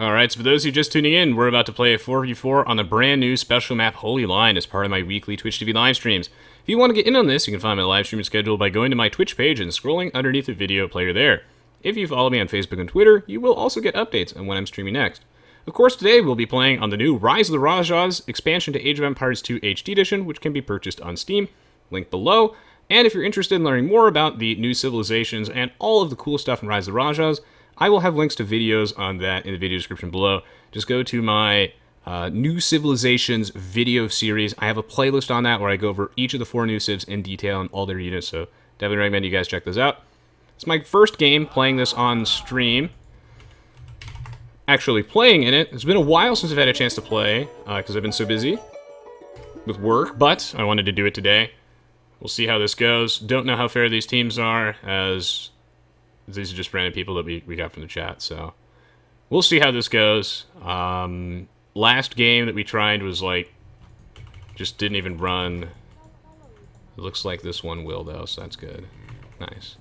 Alright, so for those of you just tuning in, we're about to play a 4v4 on the brand new special map Holy Line as part of my weekly Twitch TV live streams. If you want to get in on this, you can find my live streaming schedule by going to my Twitch page and scrolling underneath the video player there. If you follow me on Facebook and Twitter, you will also get updates on when I'm streaming next. Of course, today we'll be playing on the new Rise of the Rajas expansion to Age of Empires 2 HD Edition, which can be purchased on Steam, link below. And if you're interested in learning more about the new civilizations and all of the cool stuff in Rise of the Rajas, I will have links to videos on that in the video description below. Just go to my New Civilizations video series. I have a playlist on that where I go over each of the 4 new civs in detail and all their units, so definitely recommend you guys check those out. It's my first game playing this on stream. Actually playing in it. It's been a while since I've had a chance to play, because I've been so busy with work, but I wanted to do it today. We'll see how this goes. Don't know how fair these teams are, as these are just random people that we got from the chat, so we'll see how this goes. Last game that we tried was like, just didn't even run. It looks like this one will though, so that's good. Nice.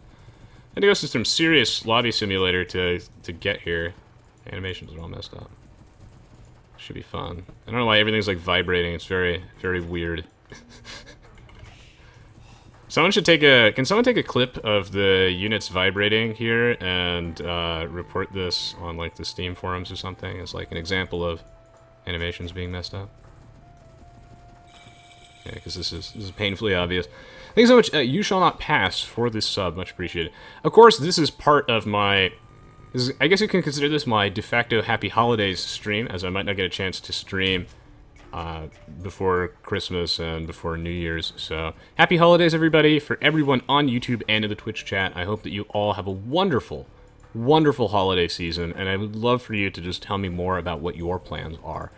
Had to go through some serious lobby simulator to get here. Animations are all messed up. Should be fun. I don't know why everything's like vibrating. It's very, very weird. Someone should take a... Can someone take a clip of the units vibrating here and report this on like the Steam forums or something as like an example of animations being messed up? Yeah, because this is painfully obvious. Thanks so much. You shall not pass for this sub. Much appreciated. Of course, this is part of my... I guess you can consider this my de facto Happy Holidays stream, as I might not get a chance to stream before Christmas and before New Year's. So, happy holidays, everybody, for everyone on YouTube and in the Twitch chat. I hope that you all have a wonderful, wonderful holiday season, and I would love for you to just tell me more about what your plans are.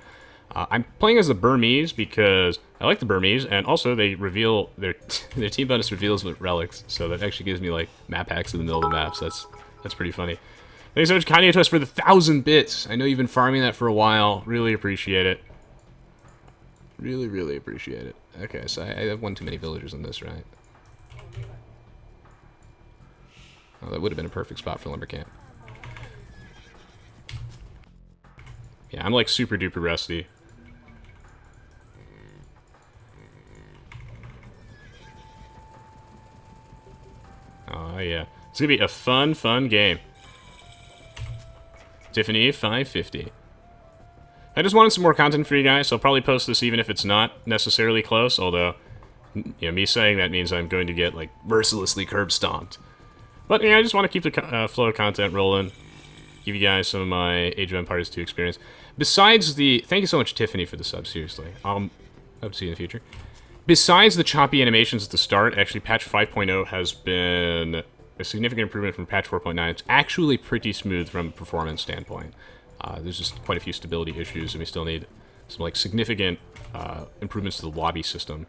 I'm playing as the Burmese because I like the Burmese, and also they reveal their team bonus reveals with relics, so that actually gives me like map hacks in the middle of the map. So that's pretty funny. Thanks so much, Aoe2 for the 1,000 bits. I know you've been farming that for a while. Really appreciate it. Really, really appreciate it. Okay, so I have one too many villagers in this, right? Oh, that would have been a perfect spot for lumber camp. Yeah, I'm like super duper rusty. Oh yeah, it's gonna be a fun game. Tiffany 550. I just wanted some more content for you guys, so I'll probably post this even if it's not necessarily close, although, you know, me saying that means I'm going to get, like, mercilessly curb stomped. But, yeah, I just want to keep the flow of content rolling, give you guys some of my Age of Empires 2 experience. Besides the... Thank you so much, Tiffany, for the sub, seriously. Hope to see you in the future. Besides the choppy animations at the start, actually, patch 5.0 has been a significant improvement from patch 4.9. It's actually pretty smooth from a performance standpoint. There's just quite a few stability issues, and we still need some like significant improvements to the lobby system.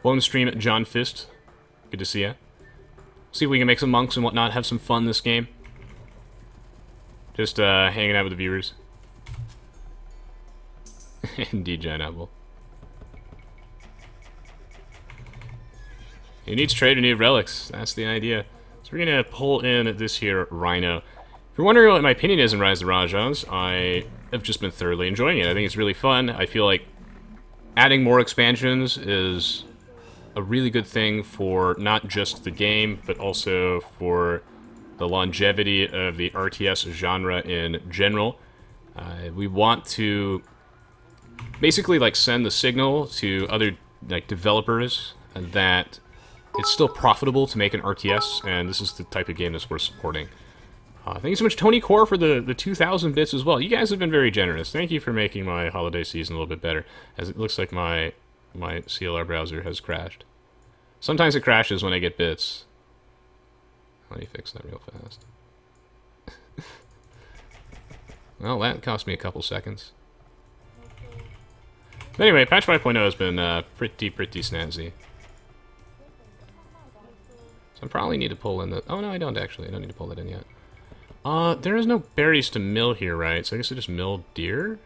Welcome to stream, John Fist. Good to see ya. See if we can make some monks and whatnot, have some fun this game. Just hanging out with the viewers. Indeed, Giant Apple. Who needs trade or new relics? That's the idea. So we're gonna pull in this here Rhino. If you're wondering what my opinion is in Rise of the Rajas, I have just been thoroughly enjoying it. I think it's really fun. I feel like adding more expansions is a really good thing for not just the game, but also for the longevity of the RTS genre in general. We want to basically like send the signal to other like developers that it's still profitable to make an RTS, and this is the type of game that's worth supporting. Thank you so much, Tony Core, for the 2,000 bits as well. You guys have been very generous. Thank you for making my holiday season a little bit better, as it looks like my CLR browser has crashed. Sometimes it crashes when I get bits. Let me fix that real fast. Well, that cost me a couple seconds. But anyway, patch 5.0 has been pretty snazzy. So I probably need to pull in the... Oh, no, I don't actually. I don't need to pull that in yet. There is no berries to mill here, right? So I guess I just mill deer?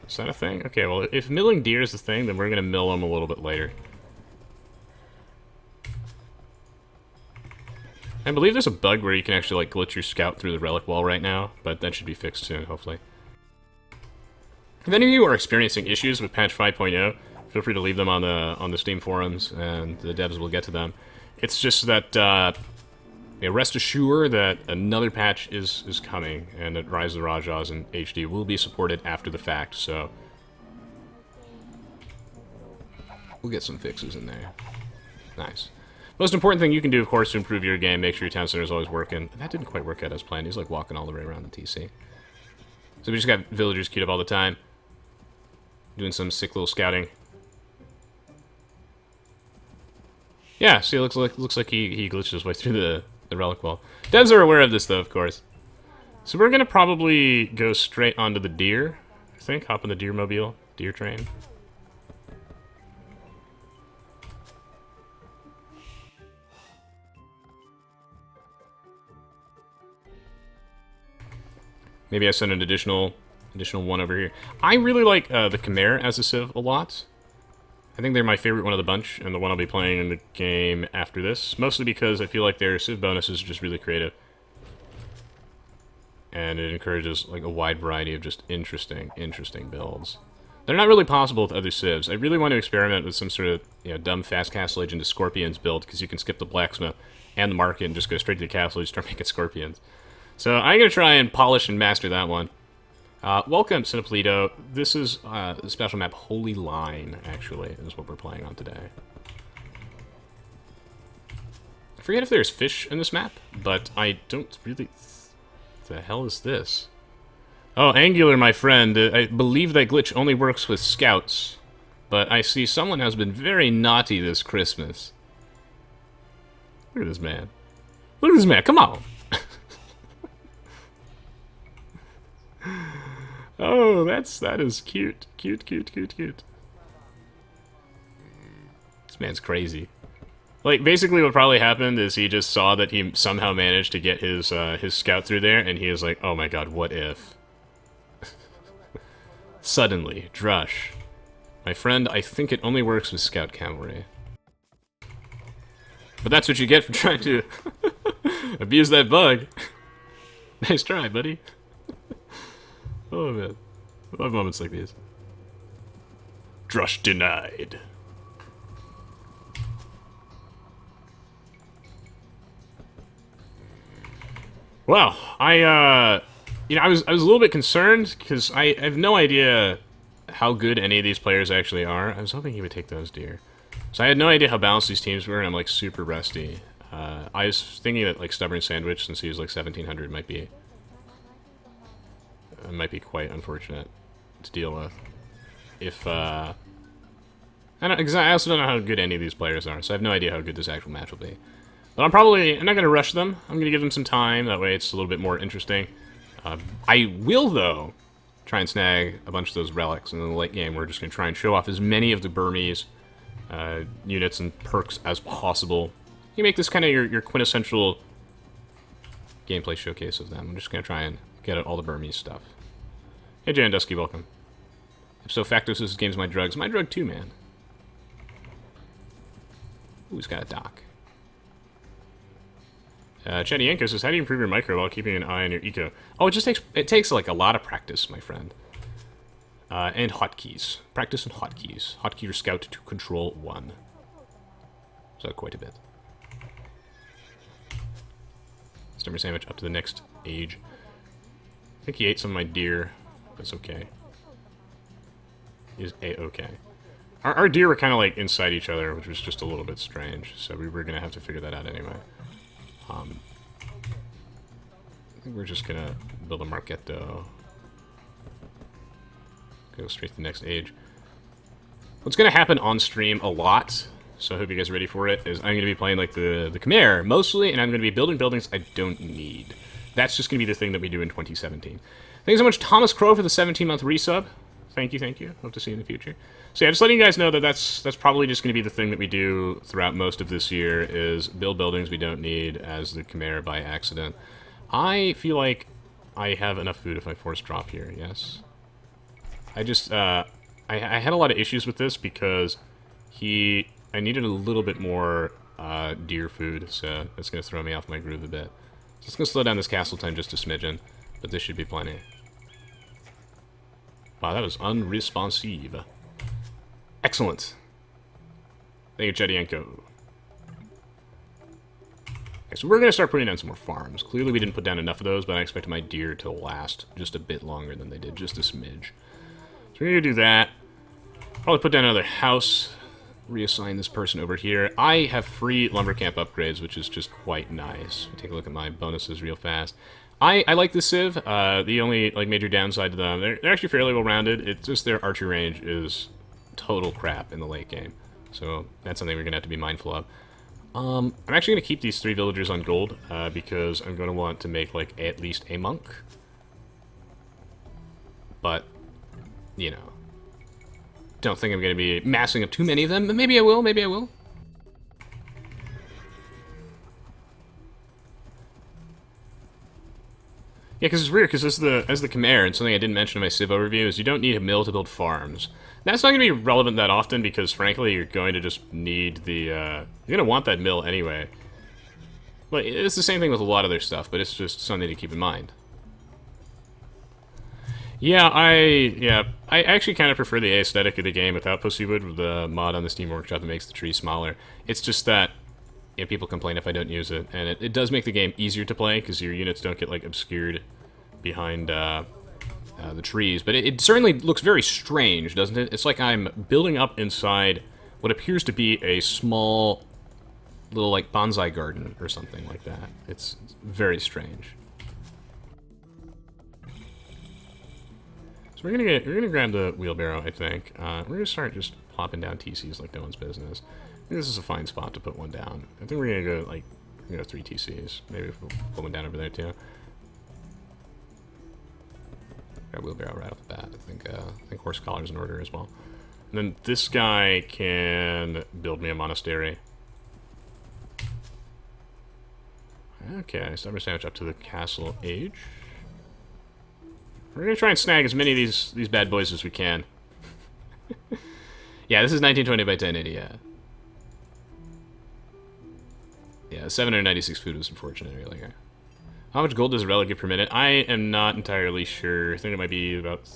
Is that a thing? Okay, well, if milling deer is the thing, then we're going to mill them a little bit later. I believe there's a bug where you can actually, like, glitch your scout through the relic wall right now, but that should be fixed soon, hopefully. If any of you are experiencing issues with patch 5.0, feel free to leave them on the Steam forums, and the devs will get to them. It's just that rest assured that another patch is coming, and that Rise of the Rajas and HD will be supported after the fact. So we'll get some fixes in there. Nice. Most important thing you can do, of course, to improve your game, make sure your town center is always working. That didn't quite work out as planned. He's like walking all the way around the TC. So we just got villagers queued up all the time, doing some sick little scouting. Yeah, see, it looks like he glitched his way through the relic wall. Devs are aware of this, though, of course. So we're gonna probably go straight onto the deer, I think. Hop on the deer mobile, deer train. Maybe I send an additional one over here. I really like the Khmer as a civ a lot. I think they're my favorite one of the bunch, and the one I'll be playing in the game after this. Mostly because I feel like their civ bonuses are just really creative. And it encourages like a wide variety of just interesting builds. They're not really possible with other civs. I really want to experiment with some sort of dumb fast castle age into scorpions build, because you can skip the blacksmith and the market and just go straight to the castle and start making scorpions. So I'm going to try and polish and master that one. Welcome, Cinepolito. This is the special map Holy Line, actually, is what we're playing on today. I forget if there's fish in this map, but I don't really... The hell is this? Oh, Angular, my friend. I believe that glitch only works with scouts, but I see someone has been very naughty this Christmas. Look at this man. Look at this man, come on! Oh, that is cute. Cute. This man's crazy. Like, basically what probably happened is he just saw that he somehow managed to get his scout through there, and he was like, oh my god, what if? Suddenly, Drush. My friend, I think it only works with scout cavalry. But that's what you get for trying to abuse that bug. Nice try, buddy. Oh man, I love moments like these. Drush denied. Well, I was a little bit concerned because I have no idea how good any of these players actually are. I was hoping he would take those deer. So I had no idea how balanced these teams were, and I'm like super rusty. I was thinking that like Stubborn Sandwich, since he was like 1700, might be quite unfortunate to deal with. If I also don't know how good any of these players are, so I have no idea how good this actual match will be. But I'm not going to rush them. I'm going to give them some time. That way it's a little bit more interesting. I will, though, try and snag a bunch of those relics, and in the late game we're just going to try and show off as many of the Burmese units and perks as possible. You make this kind of your quintessential gameplay showcase of them. I'm just going to try and get at all the Burmese stuff. Hey, Jay and Dusky, welcome. Ipso facto says this game's my drugs. My drug too, man. Ooh, he's got a dock. Chetty Yanko says, how do you improve your micro while keeping an eye on your eco? Oh, it takes like a lot of practice, my friend. And hotkeys. Practice and hotkeys. Hotkey or scout to control 1. So quite a bit. Stummer sandwich up to the next age. I think he ate some of my deer. That's okay. He's a-okay. Our deer were kind of like inside each other, which was just a little bit strange. So we were going to have to figure that out anyway. I think we're just going to build a Marquetto. Go straight to the next age. What's going to happen on stream a lot, so I hope you guys are ready for it, is I'm going to be playing like the Khmer mostly, and I'm going to be building buildings I don't need. That's just going to be the thing that we do in 2017. Thanks so much, Thomas Crow, for the 17-month resub. Thank you. Hope to see you in the future. So yeah, just letting you guys know that that's probably just going to be the thing that we do throughout most of this year, is build buildings we don't need as the Khmer by accident. I feel like I have enough food if I force drop here, yes? I just, I had a lot of issues with this because I needed a little bit more deer food, so that's going to throw me off my groove a bit. So it's going to slow down this castle time just a smidgen, but this should be plenty. Wow, that was unresponsive. Excellent. Thank you, Chedienko. Okay, so we're going to start putting down some more farms. Clearly we didn't put down enough of those, but I expect my deer to last just a bit longer than they did, just a smidge. So we're going to do that. Probably put down another house. Reassign this person over here. I have free lumber camp upgrades, which is just quite nice. Take a look at my bonuses real fast. I like the Civ. The only major downside to them, they're actually fairly well-rounded. It's just their archery range is total crap in the late game. So that's something we're going to have to be mindful of. I'm actually going to keep these 3 villagers on gold, because I'm going to want to make, at least a monk. But, you know, don't think I'm going to be massing up too many of them, but maybe I will, maybe I will. Yeah, because it's weird, because as the Khmer, and something I didn't mention in my Civ overview, is you don't need a mill to build farms. That's not going to be relevant that often, because frankly, you're going to just need the, you're going to want that mill anyway. But it's the same thing with a lot of their stuff, but it's just something to keep in mind. Yeah, I actually kind of prefer the aesthetic of the game without Pussywood, with the mod on the Steam Workshop that makes the tree smaller. It's just that, yeah, people complain if I don't use it, and it does make the game easier to play, because your units don't get, obscured behind, the trees, but it certainly looks very strange, doesn't it? It's like I'm building up inside what appears to be a small little, bonsai garden or something like that. It's very strange. So we're gonna grab the wheelbarrow, I think. We're gonna start just plopping down TCs like no one's business. I think this is a fine spot to put one down. I think we're gonna go 3 TCs. Maybe we'll put one down over there too. Grab wheelbarrow right off the bat. I think horse collar's in order as well. And then this guy can build me a monastery. Okay, summer sandwich up to the castle age. We're gonna try and snag as many of these bad boys as we can. Yeah, this is 1920 by 1080. Yeah, 796 food was unfortunate earlier. How much gold does a relic give per minute? I am not entirely sure. I think it might be about...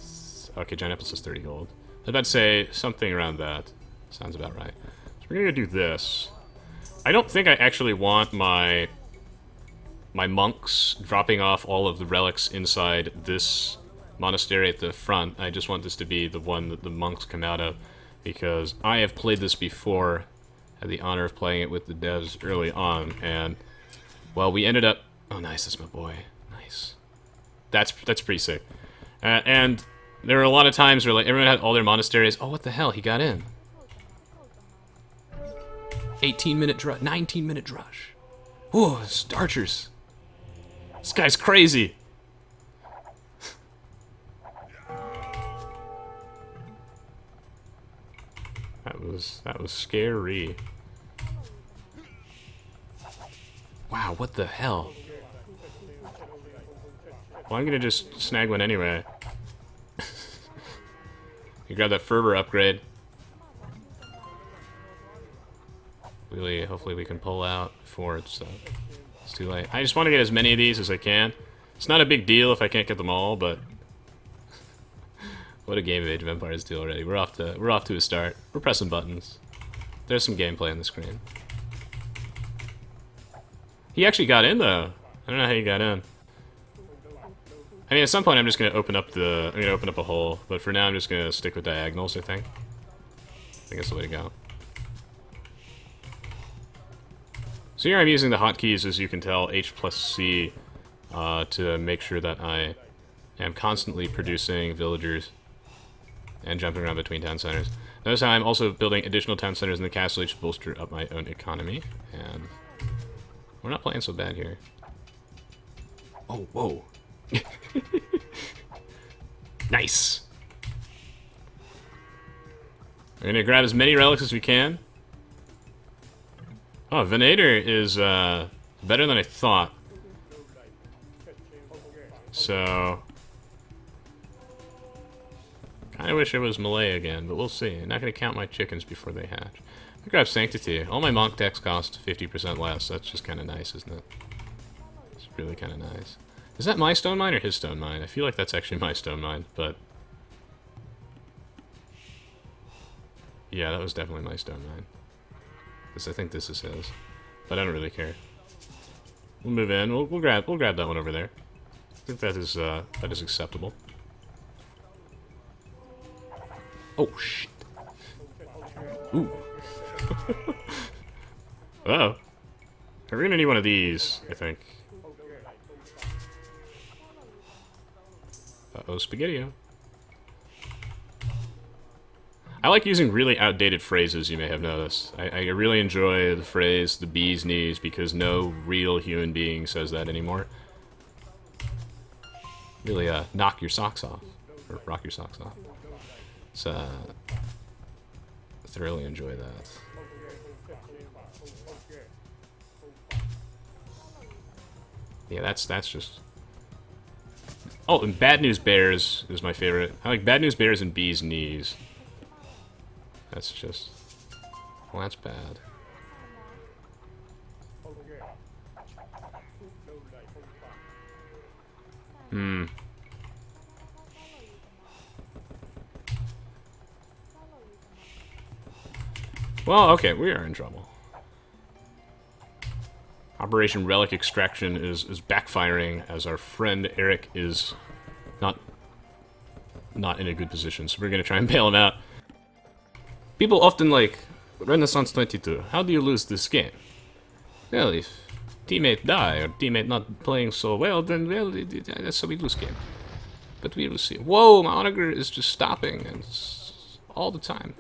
Okay, giant apple says 30 gold. I was about to say something around that. Sounds about right. So we're gonna do this. I don't think I actually want my monks dropping off all of the relics inside this monastery at the front. I just want this to be the one that the monks come out of, because I have played this before, had the honor of playing it with the devs early on, and, well, we ended up... Oh, nice, that's my boy. Nice. That's pretty sick. And there were a lot of times where, everyone had all their monasteries. Oh, what the hell, he got in. 18-minute drush, 19-minute drush. Oh, archers. This guy's crazy. That was scary. Wow, what the hell? Well, I'm gonna just snag one anyway. You grab that fervor upgrade. Really, hopefully we can pull out before it's too late. I just want to get as many of these as I can. It's not a big deal if I can't get them all, but what a game of Age of Empires 2 already. We're off to a start. We're pressing buttons. There's some gameplay on the screen. He actually got in though. I don't know how he got in. I mean, at some point I'm just gonna open up a hole, but for now I'm just gonna stick with diagonals, I think. I think that's the way to go. So here I'm using the hotkeys, as you can tell, H plus C, to make sure that I am constantly producing villagers and jumping around between town centers. Notice how I'm also building additional town centers in the castle to bolster up my own economy, and we're not playing so bad here. Oh, whoa. Nice. We're gonna grab as many relics as we can. Oh, Venator is better than I thought. So I wish it was Malay again, but we'll see. I'm not gonna count my chickens before they hatch. I grab Sanctity. All my monk decks cost 50% less. That's just kind of nice, isn't it? It's really kind of nice. Is that my stone mine or his stone mine? I feel like that's actually my stone mine, but Yeah, that was definitely my stone mine. Because I think this is his. But I don't really care. We'll move in. We'll grab that one over there. I think that is acceptable. Oh shit. Ooh. Uh-oh. We're gonna need one of these, I think. Uh-oh, Spaghetti-O. I like using really outdated phrases, you may have noticed. I really enjoy the phrase, the bee's knees, because no real human being says that anymore. Really, knock your socks off. Or rock your socks off. So, I thoroughly enjoy that. Yeah, that's just... Oh, and Bad News Bears is my favorite. I like Bad News Bears and Bee's Knees. That's just... Well, that's bad. Hmm. Well, okay, we are in trouble. Operation Relic Extraction is backfiring as our friend Eric is not in a good position, so we're gonna try and bail him out. People often like, Renaissance 22, how do you lose this game? Well, if teammate die or teammate not playing so well, then, well, that's how we lose game. But we will see. Whoa, my auger is just stopping, and all the time.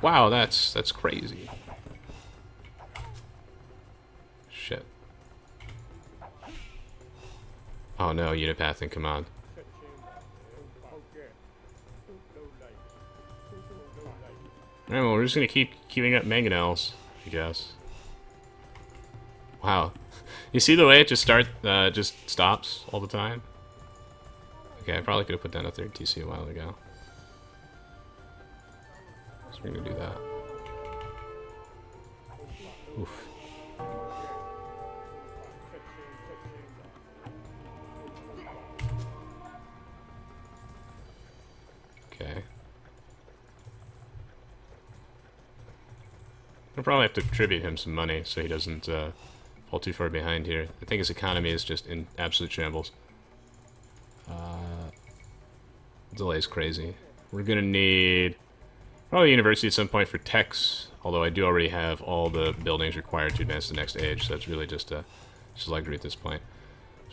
Wow, that's crazy. Shit. Oh no, Unipathing, come on. Alright, well, we're just gonna keep queuing up mangonels, I guess. Wow. You see the way it just just stops all the time? Okay, I probably could have put down a third TC a while ago. So we're gonna do that. Oof. Okay. I'll probably have to tribute him some money so he doesn't fall too far behind here. I think his economy is just in absolute shambles. Delay is crazy. We're gonna need probably a university at some point for techs, although I do already have all the buildings required to advance to the next age, so it's really just a luxury at this point.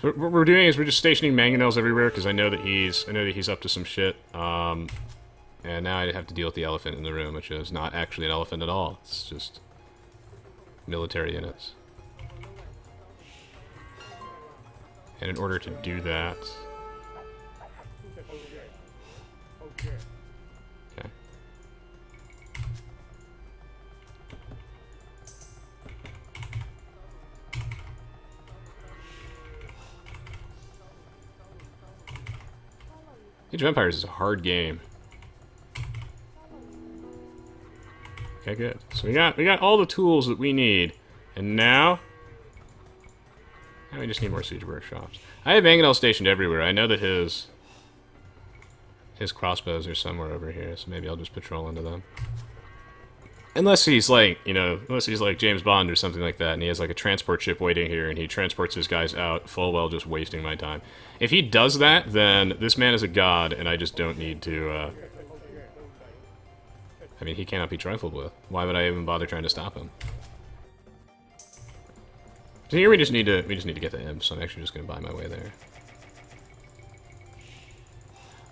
So what we're doing is we're just stationing mangonels everywhere because I know that he's up to some shit. And now I have to deal with the elephant in the room, which is not actually an elephant at all. It's just military units. And in order to do that... Okay. Age of Empires is a hard game. Okay, good. So we got all the tools that we need, and now we just need more siege workshops. I have Mangonel stationed everywhere. I know that his crossbows are somewhere over here, so maybe I'll just patrol into them. Unless he's like, unless he's like James Bond or something like that, and he has like a transport ship waiting here, and he transports his guys out, full well just wasting my time. If he does that, then this man is a god, and I just don't need to. I mean, he cannot be trifled with. Why would I even bother trying to stop him? So here we just need to get the imps, so I'm actually just gonna buy my way there.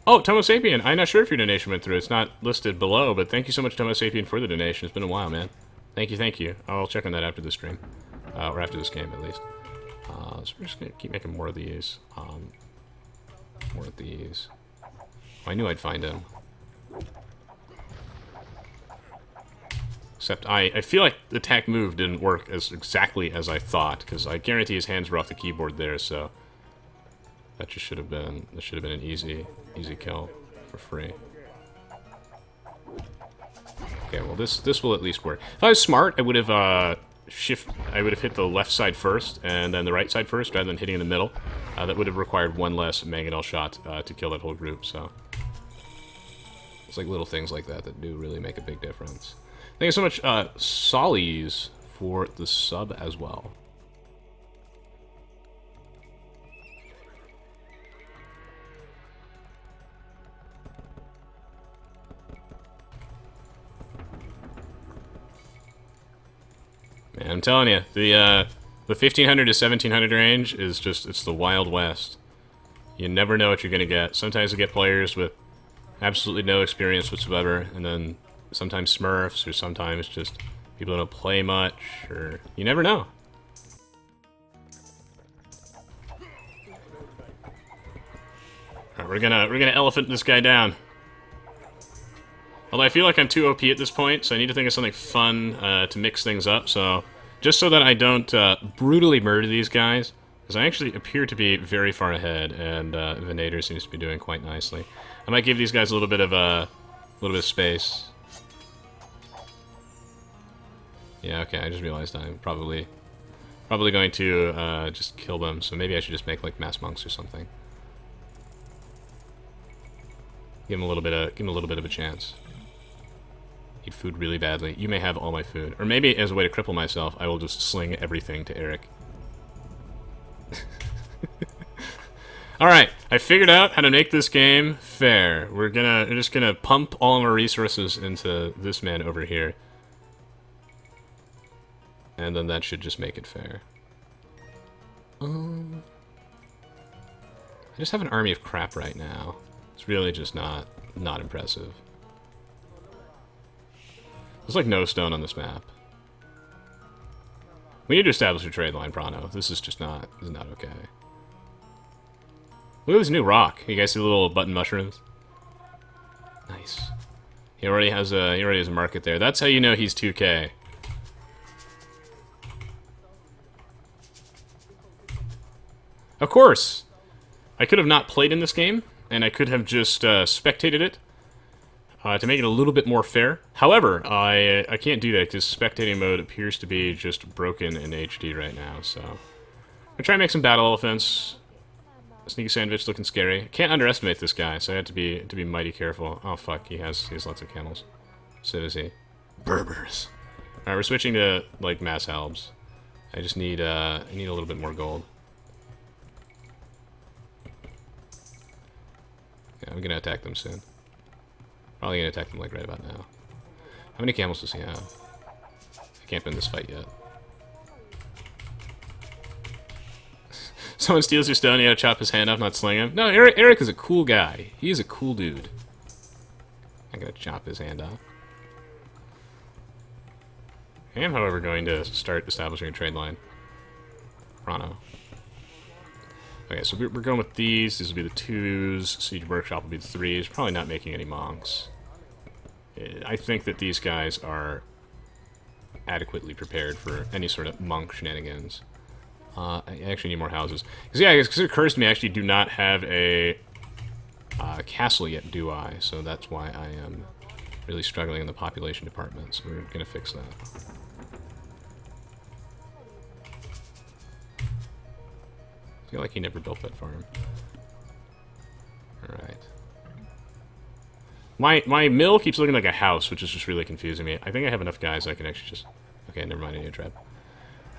Oh, Tomo Sapien, I'm not sure if your donation went through. It's not listed below, but thank you so much, Tomo Sapien, for the donation. It's been a while, man. Thank you. I'll check on that after the stream. Or after this game, at least. So we're just gonna keep making more of these. More of these. Oh, I knew I'd find him. Except I feel like the attack move didn't work as exactly as I thought, because I guarantee his hands were off the keyboard there, so that just should have been an easy kill for free. Okay, well this will at least work. If I was smart, I would have hit the left side first and then the right side first rather than hitting in the middle. That would have required one less mangonel shot to kill that whole group. So It's like little things like that that do really make a big difference. Thank you so much, Sollies, for the sub as well. Man, I'm telling you, the 1500 to 1700 range is just, it's the Wild West. You never know what you're going to get. Sometimes you get players with absolutely no experience whatsoever, and then sometimes Smurfs, or sometimes just people who don't play much, or you never know. Alright, we're gonna elephant this guy down. Although I feel like I'm too OP at this point, so I need to think of something fun to mix things up. So, just so that I don't brutally murder these guys, because I actually appear to be very far ahead, and Venator seems to be doing quite nicely. I might give these guys a little bit of space. Yeah, okay. I just realized I'm probably going to just kill them. So maybe I should just make like mass monks or something. Give him a little bit of a chance. Need food really badly. You may have all my food. Or maybe as a way to cripple myself, I will just sling everything to Eric. Alright, I figured out how to make this game fair. We're just gonna pump all of our resources into this man over here. And then that should just make it fair. I just have an army of crap right now. It's really just not impressive. There's like no stone on this map. We need to establish a trade line, Prano. This is just not okay. Look at this new rock. You guys see the little button mushrooms? Nice. He already has a market there. That's how you know he's 2K. Of course! I could have not played in this game, and I could have just spectated it to make it a little bit more fair. However, I can't do that because spectating mode appears to be just broken in HD right now, so... I'm gonna try and make some battle elephants. Sneaky sandwich looking scary. Can't underestimate this guy, so I have to be mighty careful. Oh fuck, he has lots of camels. So does he. Berbers. Alright, we're switching to like mass halbs. I just need I need a little bit more gold. Yeah, I'm gonna attack them soon. Probably gonna attack them like right about now. How many camels does he have? I can't win this fight yet. Someone steals your stone, you gotta chop his hand off, not sling him. No, Eric is a cool guy. He is a cool dude. I'm gonna chop his hand off. I am, however, going to start establishing a trade line. Rano. Okay, so we're going with these. These will be the 2s. Siege Workshop will be the 3s. Probably not making any monks. I think that these guys are adequately prepared for any sort of monk shenanigans. I actually need more houses. Because, yeah, because it occurs to me I actually do not have a castle yet, do I? So that's why I am really struggling in the population department. So we're going to fix that. I feel like he never built that farm. Alright. My mill keeps looking like a house, which is just really confusing me. I think I have enough guys I can actually just... Okay, never mind, I need a trap.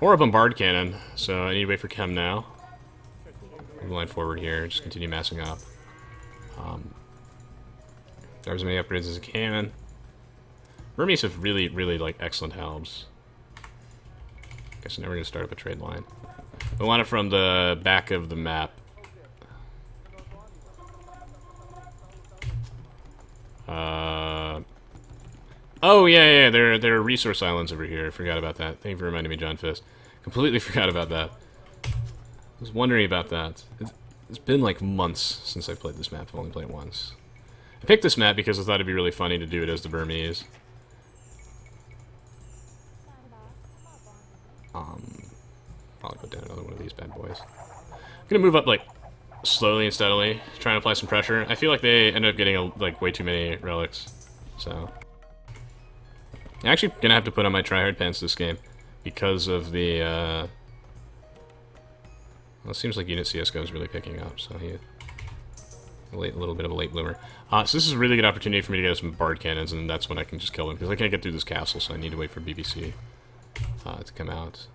Or a bombard cannon, so I need to wait for chem now. Move line forward here, just continue massing up. Grab as many upgrades as I can. Burmese have really, like, excellent halbs. Guess now we're going to start up a trade line. We want it from the back of the map. Oh, yeah, there are resource islands over here. I forgot about that. Thank you for reminding me, John Fist. Completely forgot about that. I was wondering about that. It's been like months since I've played this map. I've only played it once. I picked this map because I thought it'd be really funny to do it as the Burmese. Probably put down another one of these bad boys. I'm gonna move up like slowly and steadily, trying to apply some pressure. I feel like they end up getting like way too many relics, so I'm actually gonna have to put on my tryhard pants this game because of the. Well, it seems like unit CS:GO is really picking up, so A little bit of a late bloomer. So this is a really good opportunity for me to get some Bard cannons, and that's when I can just kill them, because I can't get through this castle, so I need to wait for BBC to come out.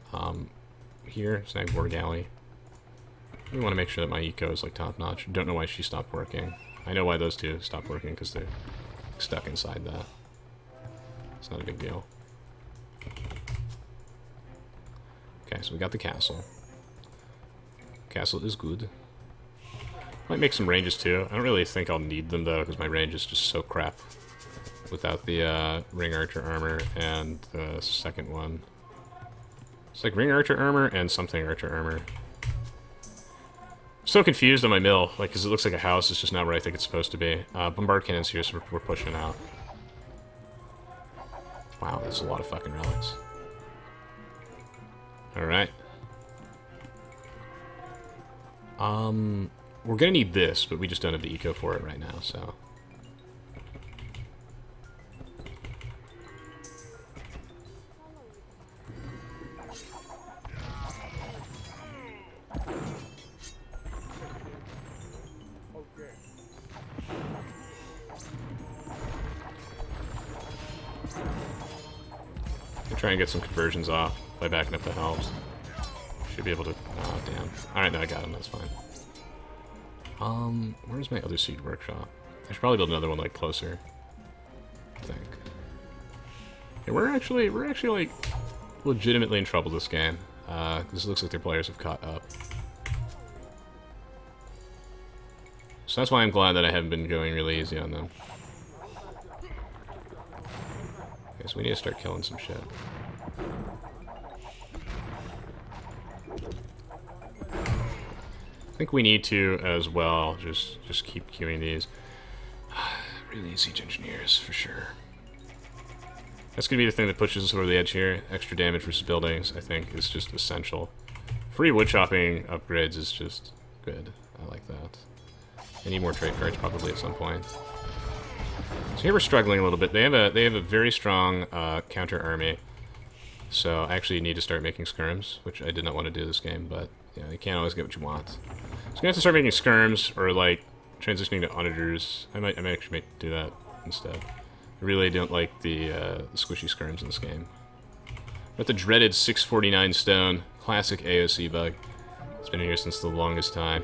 Here, snag War Galley. I want to make sure that my eco is like top-notch. Don't know why she stopped working. I know why those two stopped working, because they're stuck inside that. It's not a big deal. Okay, so we got the castle. Castle is good. Might make some ranges too. I don't really think I'll need them though, because my range is just so crap without the ring archer armor and the second one. It's like ring archer armor and something archer armor. I'm so confused on my mill, like, because it looks like a house. It's just not where I think it's supposed to be. Bombard cannons here, so we're pushing out. Wow, that's a lot of fucking relics. Alright. We're gonna need this, but we just don't have the eco for it right now, so... Try and get some conversions off by backing up the helms. Should be able to... Oh, damn. Alright, no, I got him. That's fine. Where's my other siege workshop? I should probably build another one, like, closer. I think. Yeah, we're actually, like, legitimately in trouble this game. Because it looks like their players have caught up. So that's why I'm glad that I haven't been going really easy on them. Okay, so we need to start killing some shit. I think we need to as well just keep queuing these. Really need siege engineers for sure. That's gonna be the thing that pushes us over the edge here. Extra damage versus buildings, I think, is just essential. Free wood chopping upgrades is just good. I like that. I need more trade cards probably at some point. So here we're struggling a little bit. They have a very strong counter army. So I actually need to start making skirms, which I did not want to do this game, but yeah, you can't always get what you want. So I'm gonna have to start making skirms, or like transitioning to onagers. I might actually do that instead. I really don't like the squishy skirms in this game. But the dreaded 649 stone, classic AOC bug. It's been here since the longest time.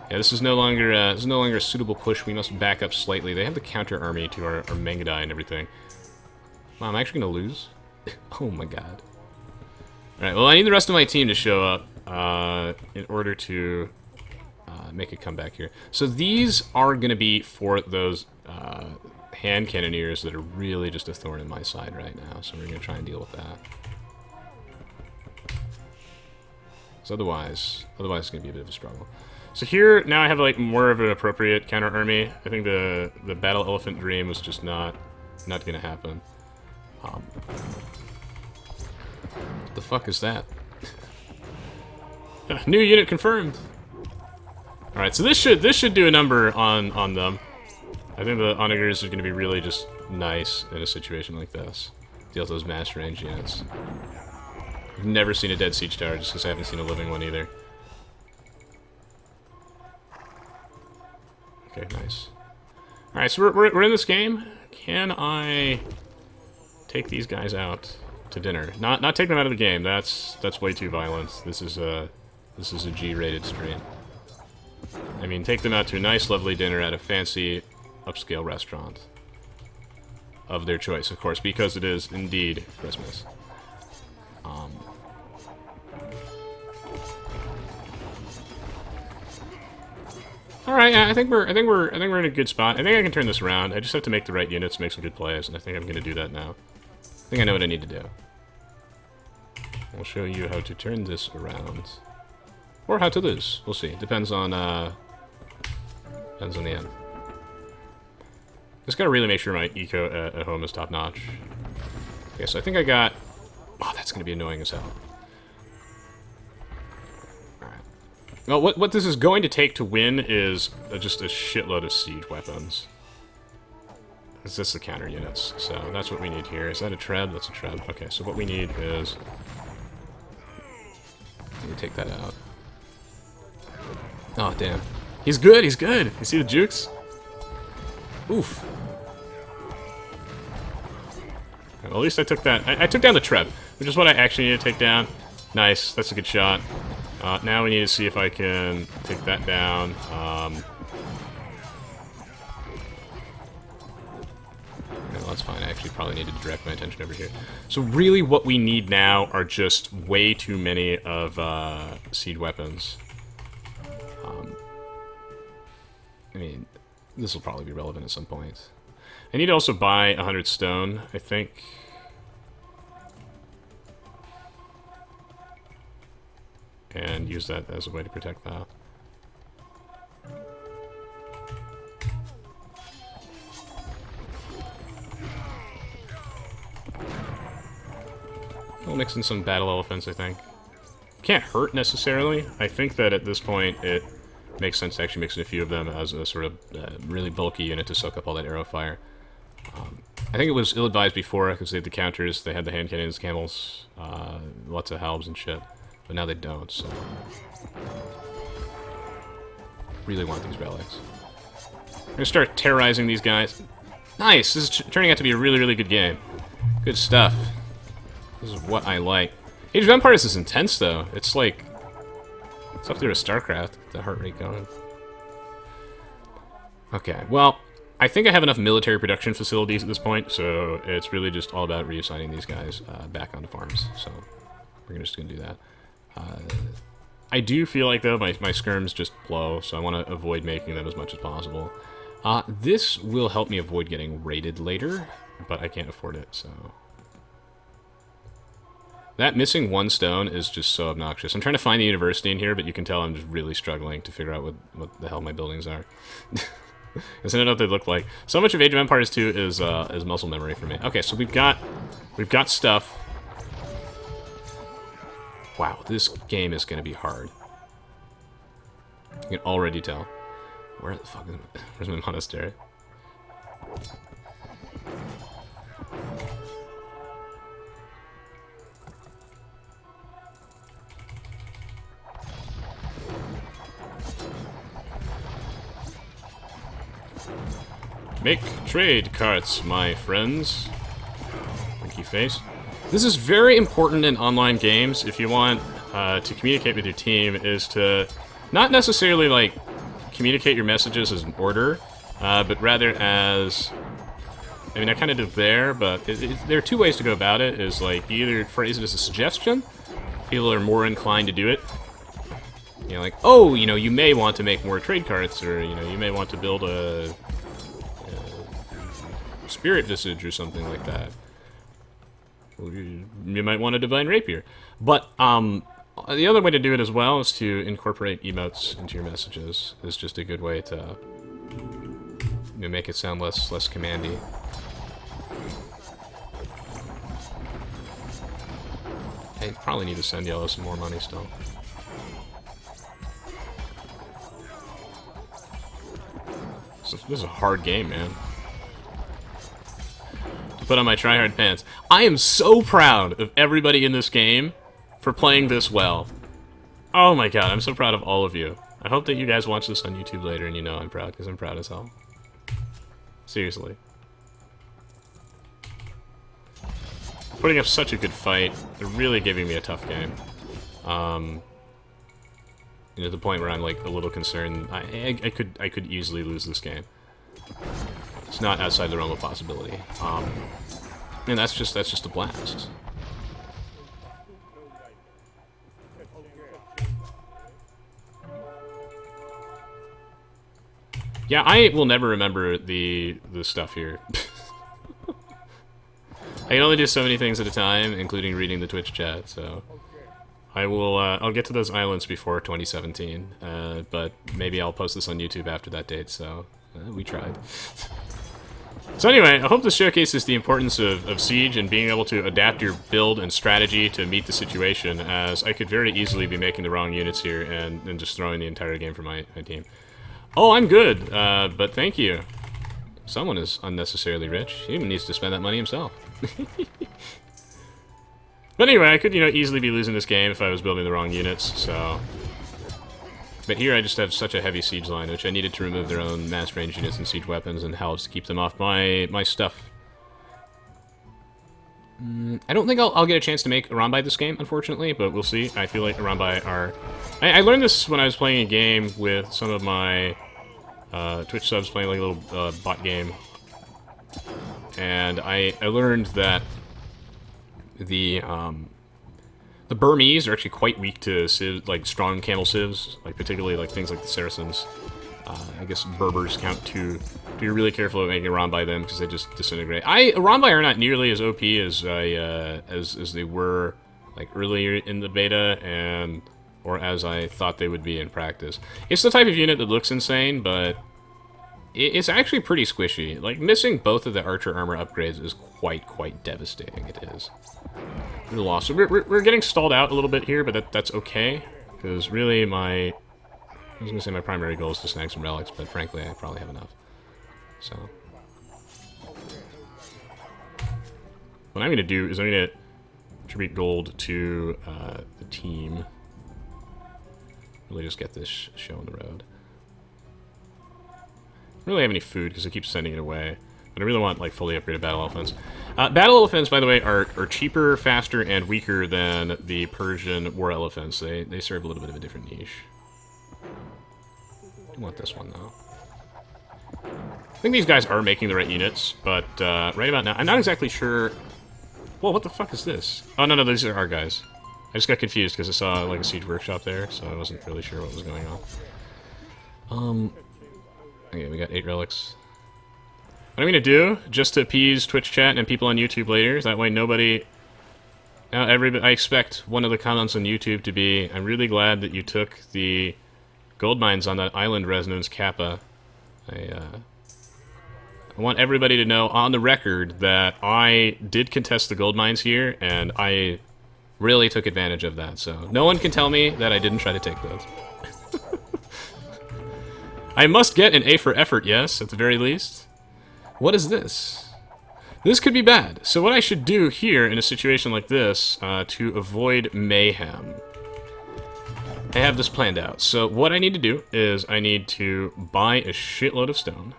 Yeah, this is no longer a suitable push. We must back up slightly. They have the counter army to our Mangadai and everything. Wow, I'm actually gonna lose. Oh my god. Alright, well, I need the rest of my team to show up in order to make a comeback here. So these are going to be for those hand cannoneers that are really just a thorn in my side right now. So we're going to try and deal with that. So otherwise it's going to be a bit of a struggle. So here, now I have like more of an appropriate counter army. I think the Battle Elephant Dream was just not going to happen. What the fuck is that? New unit confirmed. All right, so this should do a number on them. I think the onagers are going to be really just nice in a situation like this. Deal with those mass range units. I've never seen a dead siege tower just because I haven't seen a living one either. Okay, nice. All right, so we're in this game. Can I take these guys out to dinner? Not take them out of the game. That's way too violent. This is a G-rated stream. I mean, take them out to a nice, lovely dinner at a fancy, upscale restaurant of their choice, of course, because it is indeed Christmas. All right, yeah, I think we're in a good spot. I think I can turn this around. I just have to make the right units, make some good plays, and I think I'm going to do that now. I think I know what I need to do. I'll show you how to turn this around. Or how to lose. We'll see. Depends on the end. Just gotta really make sure my eco at home is top-notch. Okay, so I think I got... Oh, that's gonna be annoying as hell. Alright. Well, what this is going to take to win is just a shitload of siege weapons. It's just the counter units, so that's what we need here. Is that a treb? That's a treb. Okay, so what we need is... Let me take that out. Oh, damn. He's good, he's good! You see the jukes? Oof. Well, at least I took that. I took down the Treb, which is what I actually need to take down. Nice, that's a good shot. Now we need to see if I can take that down. No, that's fine. I actually probably needed to direct my attention over here. So really what we need now are just way too many of siege weapons. I mean, this will probably be relevant at some point. I need to also buy 100 stone, I think. And use that as a way to protect that. We'll mix in some battle elephants, I think. Can't hurt necessarily. I think that at this point it makes sense to actually mix in a few of them as a sort of really bulky unit to soak up all that arrow fire. I think it was ill-advised before because they had the counters, they had the hand cannons, camels, lots of halbs and shit. But now they don't, so... Really want these relics. I'm gonna start terrorizing these guys. Nice! This is turning out to be a really, really good game. Good stuff. This is what I like. Age of Empires is intense, though. It's like... It's up there with StarCraft, the heart rate going. Okay, well, I think I have enough military production facilities at this point, so it's really just all about reassigning these guys back onto farms. So we're just gonna do that. I do feel like, though, my skirms just blow, so I want to avoid making them as much as possible. This will help me avoid getting raided later, but I can't afford it, so... That missing one stone is just so obnoxious. I'm trying to find the university in here, but you can tell I'm just really struggling to figure out what the hell my buildings are. Because I don't know what they look like. So much of Age of Empires 2 is muscle memory for me. Okay, so we've got stuff. Wow, this game is going to be hard. You can already tell. Where the fuck is where's my monastery? Make trade carts, my friends. Winky face. This is very important in online games if you want to communicate with your team, is to not necessarily, like, communicate your messages as an order, but rather as... I mean, I kind of did there, but there are two ways to go about it, is, like, you either phrase it as a suggestion, people are more inclined to do it. You know, like, oh, you know, you may want to make more trade carts, or, you know, you may want to build a spirit visage or something like that. You might want a divine rapier. But the other way to do it as well is to incorporate emotes into your messages. Is just a good way to, you know, make it sound less commandy. I probably need to send Yellow some more money still. This is a hard game, man. Put on my tryhard pants. I am so proud of everybody in this game for playing this well. Oh my god, I'm so proud of all of you. I hope that you guys watch this on YouTube later and you know I'm proud, because I'm proud as hell. Seriously. Putting up such a good fight. They're really giving me a tough game. You know, to the point where I'm like a little concerned. I could easily lose this game. It's not outside the realm of possibility. And that's just a blast. Yeah, I will never remember the stuff here. I can only do so many things at a time, including reading the Twitch chat, so... I will, I'll get to those islands before 2017, but maybe I'll post this on YouTube after that date, so... we tried. So anyway, I hope this showcases the importance of Siege and being able to adapt your build and strategy to meet the situation, as I could very easily be making the wrong units here and just throwing the entire game for my team. Oh, I'm good, but thank you. Someone is unnecessarily rich. He even needs to spend that money himself. But anyway, I could, you know, easily be losing this game if I was building the wrong units, so... but here I just have such a heavy siege line, which I needed to remove their own mass range units and siege weapons and halberds to keep them off my stuff. I don't think I'll get a chance to make Arambai this game, unfortunately, but we'll see. I feel like Arambai are... I learned this when I was playing a game with some of my Twitch subs, playing like a little bot game. And I learned that the Burmese are actually quite weak to civs, like strong camel civs, like particularly like things like the Saracens. I guess Berbers count too. Be really careful of making a Arambai them because they just disintegrate. Arambai are not nearly as OP as as they were like earlier in the beta or as I thought they would be in practice. It's the type of unit that looks insane, but it's actually pretty squishy. Like missing both of the archer armor upgrades is quite devastating. It is. We're lost. So we're getting stalled out a little bit here, but that's okay because really I was gonna say my primary goal is to snag some relics, but frankly I probably have enough. So, what I'm going to do is I'm going to attribute gold to the team. Really just get this show on the road. I don't really have any food because I keep sending it away. But I really want like fully upgraded battle elephants. Battle elephants, by the way, are cheaper, faster, and weaker than the Persian war elephants. They serve a little bit of a different niche. I want this one though. I think these guys are making the right units, but right about now, I'm not exactly sure... Whoa, what the fuck is this? Oh, no, these are our guys. I just got confused because I saw, like, a siege workshop there, so I wasn't really sure what was going on. Okay, we got 8 relics. What I'm gonna do, just to appease Twitch chat and people on YouTube later, is that way nobody... Now, everybody... I expect one of the comments on YouTube to be, I'm really glad that you took the gold mines on that island resonance Kappa. I want everybody to know on the record that I did contest the gold mines here, and I really took advantage of that, so no one can tell me that I didn't try to take those. I must get an A for effort, yes, at the very least. What is this? This could be bad. So what I should do here in a situation like this to avoid mayhem, I have this planned out. So what I need to do is I need to buy a shitload of stone.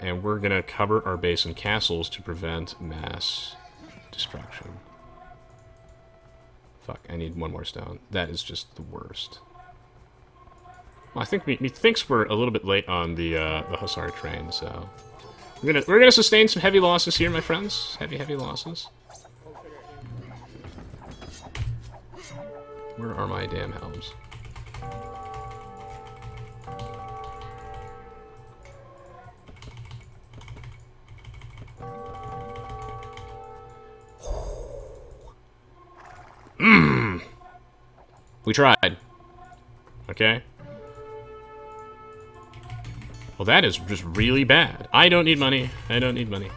And we're going to cover our base in castles to prevent mass destruction. Fuck, I need one more stone. That is just the worst. Well, I think methinks we're a little bit late on the Hussar train, so... We're gonna sustain some heavy losses here, my friends. Heavy losses. Where are my damn helms? We tried. Okay? Well, that is just really bad. I don't need money. I don't need money.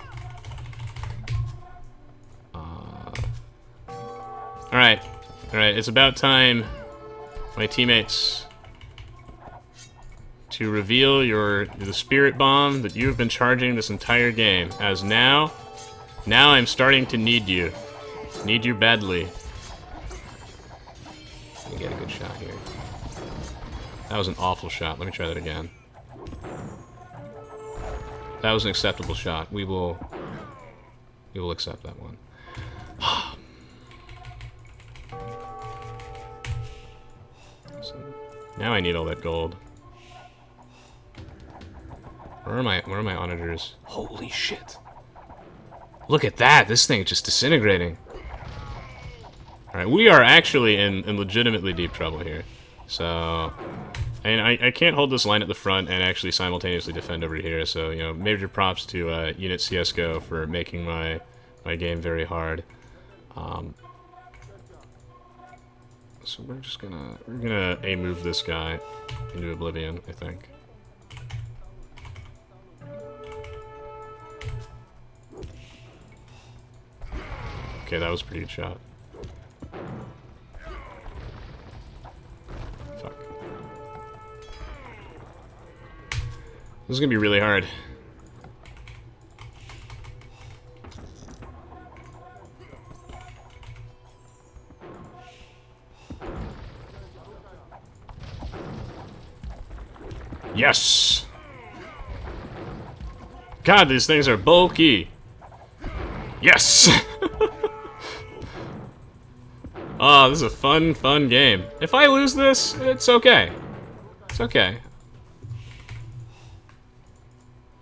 Alright. Alright, it's about time, my teammates, to reveal the spirit bomb that you've been charging this entire game. As now I'm starting to need you. Need you badly. Let me get a good shot here. That was an awful shot. Let me try that again. That was an acceptable shot. We will accept that one. So, now I need all that gold. Where are my onagers? Holy shit. Look at that! This thing is just disintegrating. Alright, we are actually in legitimately deep trouble here. So... And I can't hold this line at the front and actually simultaneously defend over here, so, you know, major props to Unit CSGO for making my game very hard. So we're gonna A-move this guy into oblivion, I think. Okay, that was a pretty good shot. Fuck. This is gonna be really hard. Yes! God, these things are bulky. Yes! Oh, this is a fun, fun game. If I lose this, it's okay. It's okay.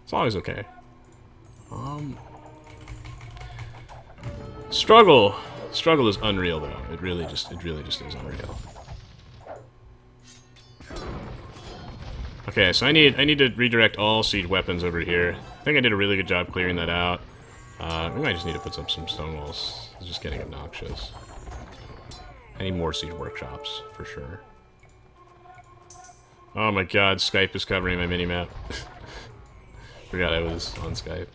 It's always okay. Struggle. Struggle is unreal, though. It really just is unreal. Okay, so I need to redirect all siege weapons over here. I think I did a really good job clearing that out. We might just need to put up some stone walls. It's just getting obnoxious. I need more siege workshops, for sure. Oh my god, Skype is covering my minimap. Forgot I was on Skype.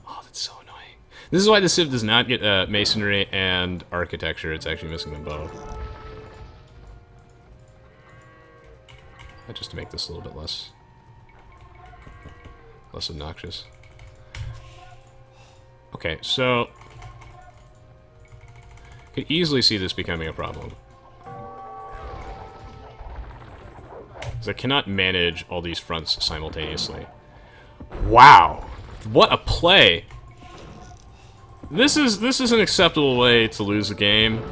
Oh, that's so annoying. This is why the Civ does not get masonry and architecture. It's actually missing them both. Just to make this a little bit less obnoxious. Okay, so I could easily see this becoming a problem. Because I cannot manage all these fronts simultaneously. Wow! What a play! This is an acceptable way to lose a game,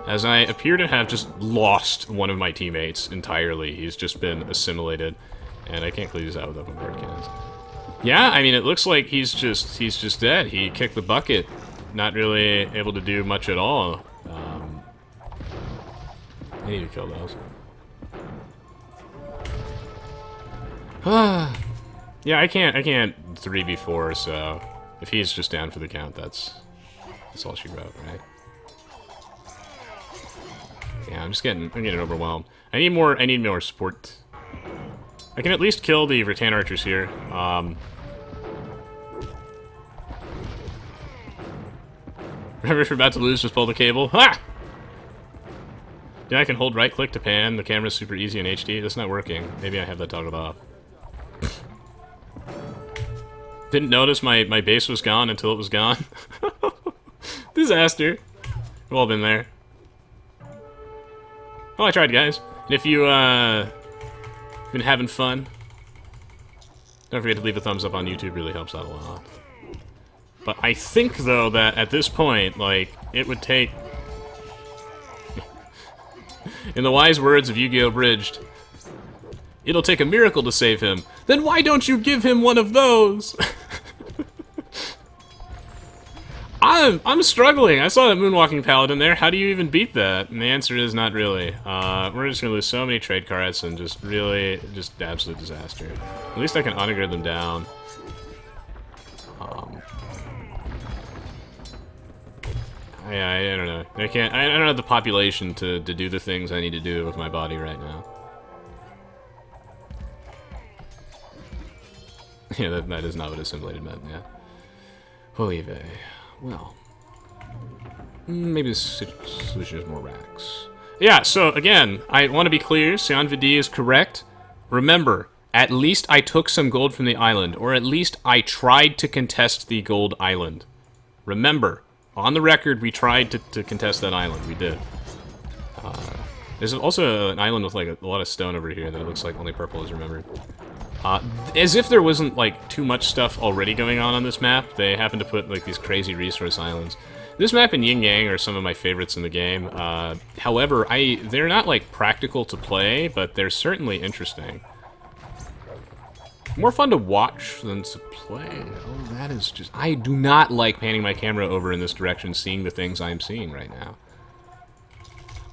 as I appear to have just lost one of my teammates entirely. He's just been assimilated, and I can't clear these out with open board cannons. Yeah, I mean, it looks like he's just dead. He kicked the bucket, not really able to do much at all. I need to kill those. Yeah, I can't 3v4, so if he's just down for the count, that's all she wrote, right? Yeah, I'm getting overwhelmed. I need more support. I can at least kill the Rattan archers here. Remember, if you're about to lose, just pull the cable. Ha! Yeah, I can hold right click to pan. The camera's super easy in HD. That's not working. Maybe I have that toggled off. Didn't notice my base was gone until it was gone. Disaster. We've all been there. Oh, I tried, guys. And if you been having fun, don't forget to leave a thumbs up on YouTube. Really helps out a lot. But I think, though, that at this point, like, it would take, in the wise words of Yu-Gi-Oh! Bridged, it'll take a miracle to save him. Then why don't you give him one of those? I'm struggling. I saw that Moonwalking Paladin there. How do you even beat that? And the answer is not really. We're just gonna lose so many trade cards and just absolute disaster. At least I can auto-grid them down. I don't know. I don't have the population to do the things I need to do with my body right now. Yeah, that is not what assimilated meant, yeah. Holy vey. Well, maybe the solution is more racks. Yeah, so again, I want to be clear, Sion Vidi is correct. Remember, at least I took some gold from the island, or at least I tried to contest the gold island. Remember, on the record, we tried to contest that island. We did. There's also an island with like a lot of stone over here that it looks like only purple is remembered. As if there wasn't like too much stuff already going on this map, they happen to put like these crazy resource islands. This map and Yin Yang are some of my favorites in the game. However, they're not like practical to play, but they're certainly interesting. More fun to watch than to play. Oh, that is just... I do not like panning my camera over in this direction, seeing the things I'm seeing right now.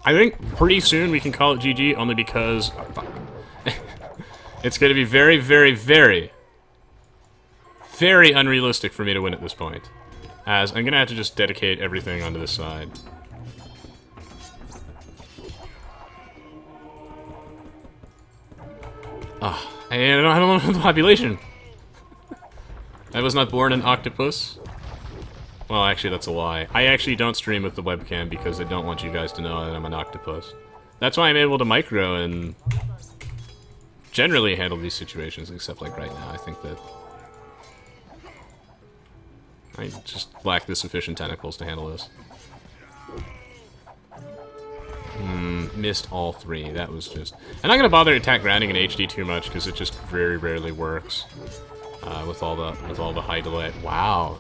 I think pretty soon we can call it GG, only because... Oh, fuck. It's going to be very, very, very, very unrealistic for me to win at this point. As I'm going to have to just dedicate everything onto this side. I don't know the population. I was not born an octopus. Well, actually, that's a lie. I actually don't stream with the webcam because I don't want you guys to know that I'm an octopus. That's why I'm able to micro and generally handle these situations, except like right now. I think that I just lack the sufficient tentacles to handle this. missed all three. That was just... I'm not going to bother attack grounding in HD too much, because it just very rarely works with all the high delay. Wow.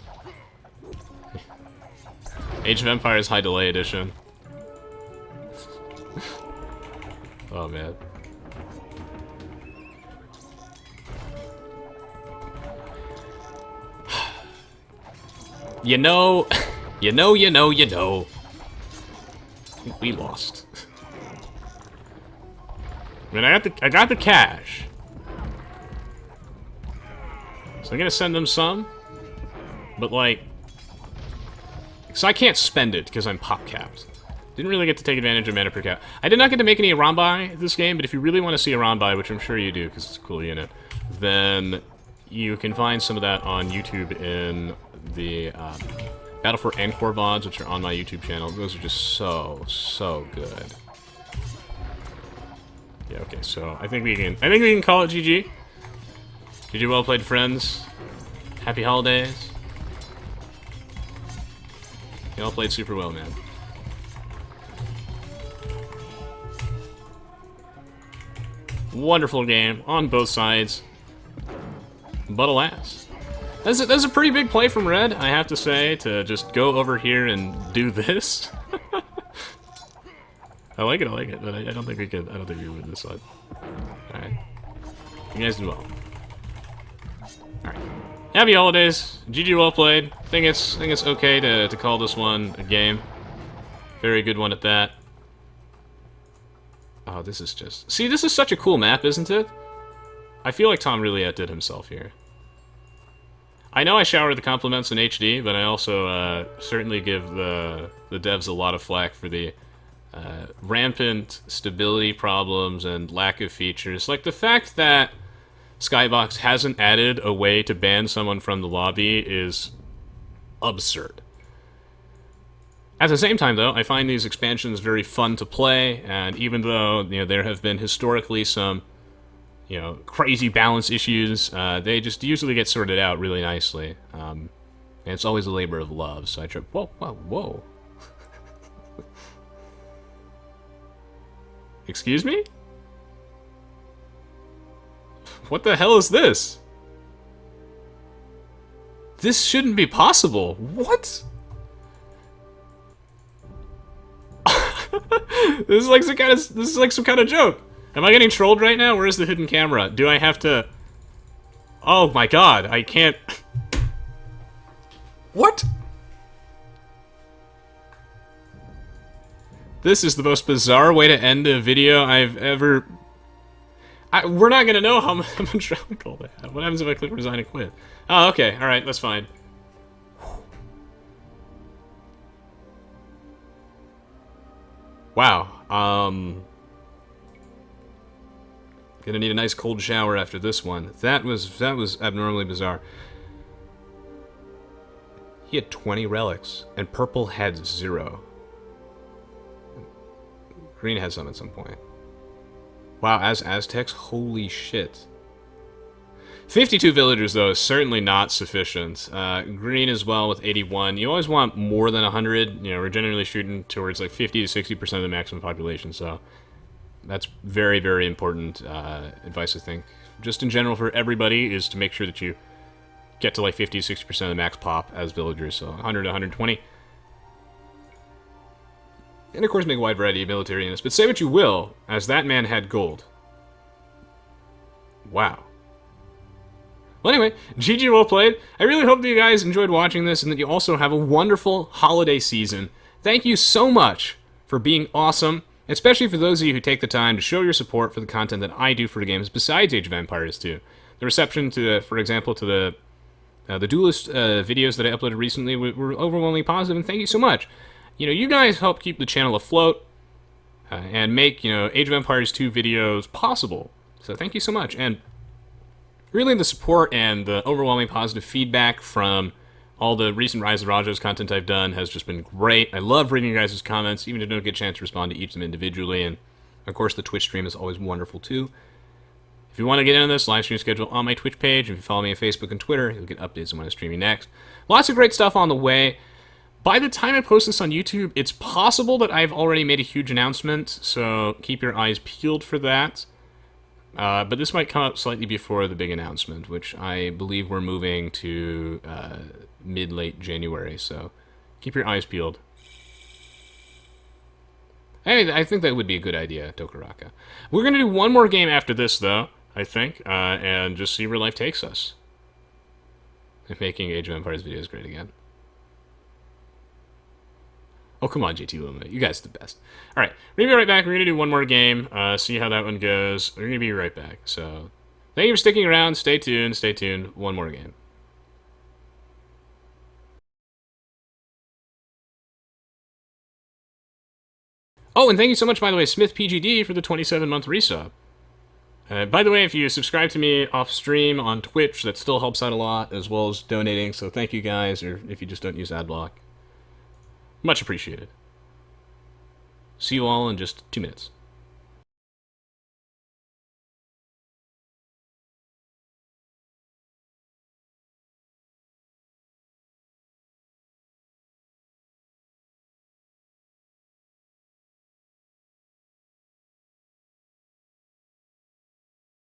Age of Empires High Delay Edition. Oh, man. You know... We lost. I mean, I got the cash. So I'm gonna send them some. But, like... So I can't spend it, because I'm pop-capped. Didn't really get to take advantage of mana per cap. I did not get to make any Arambai this game, but if you really want to see Arambai, which I'm sure you do, because it's a cool unit, then you can find some of that on YouTube in the Battle for Encore VODs, which are on my YouTube channel. Those are just so good. Yeah, okay, so I think we can call it GG. GG, well played, friends. Happy holidays. You all played super well, man. Wonderful game on both sides. But alas. That's a pretty big play from Red, I have to say, to just go over here and do this. I like it, but I don't think we can win this side. Alright. You guys did well. Alright. Happy holidays. GG, well played. Think it's okay to call this one a game. Very good one at that. Oh, this is just... See, this is such a cool map, isn't it? I feel like Tom really outdid himself here. I know I shower the compliments in HD, but I also certainly give the devs a lot of flack for the rampant stability problems and lack of features. Like the fact that Skybox hasn't added a way to ban someone from the lobby is absurd. At the same time, though, I find these expansions very fun to play, and even though there have been historically some crazy balance issues, they just usually get sorted out really nicely. And it's always a labor of love, so I try... Whoa. Excuse me? What the hell is this? This shouldn't be possible. What? This is like some kind of joke. Am I getting trolled right now? Where is the hidden camera? Do I have to... Oh my god, I can't... What? This is the most bizarre way to end a video I've ever... we're not gonna know how much traffic all that. What happens if I click resign and quit? Oh, okay, alright, that's fine. Wow, gonna need a nice cold shower after this one. That was abnormally bizarre. He had 20 relics, and purple had 0. Green had some at some point. Wow, as Aztecs? Holy shit. 52 villagers, though, is certainly not sufficient. Green as well with 81. You always want more than 100. We're generally shooting towards like 50 to 60% of the maximum population, so that's very, very important advice, I think. Just in general for everybody is to make sure that you get to like 50 to 60% of the max pop as villagers, so 100 to 120. And of course make a wide variety of military units, but say what you will, as that man had gold. Wow. Well, anyway, GG, well played. I really hope that you guys enjoyed watching this and that you also have a wonderful holiday season. Thank you so much for being awesome, especially for those of you who take the time to show your support for the content that I do for the games besides Age of Empires 2. The reception to, for example, to the Duelist videos that I uploaded recently were overwhelmingly positive, and thank you so much. You guys help keep the channel afloat and make, Age of Empires 2 videos possible. So thank you so much. And really, the support and the overwhelming positive feedback from all the recent Rise of Rajas content I've done has just been great. I love reading your guys' comments, even if I don't get a chance to respond to each of them individually. And, of course, the Twitch stream is always wonderful, too. If you want to get into this, live stream schedule on my Twitch page. If you follow me on Facebook and Twitter, you'll get updates on when I'm streaming next. Lots of great stuff on the way. By the time I post this on YouTube, it's possible that I've already made a huge announcement, so keep your eyes peeled for that. But this might come up slightly before the big announcement, which I believe we're moving to mid-late January, so keep your eyes peeled. I think that would be a good idea, Tokaraka. We're going to do one more game after this, though, I think, and just see where life takes us. Making Age of Empires videos great again. Oh, come on, JT Luma. You guys are the best. All right, we're going to be right back. We're going to do one more game, see how that one goes. We're going to be right back. So, thank you for sticking around. Stay tuned. Stay tuned. One more game. Oh, and thank you so much, by the way, Smith PGD, for the 27-month resub. By the way, if you subscribe to me off stream on Twitch, that still helps out a lot, as well as donating. So thank you guys, or if you just don't use AdBlock. Much appreciated. See you all in just 2 minutes.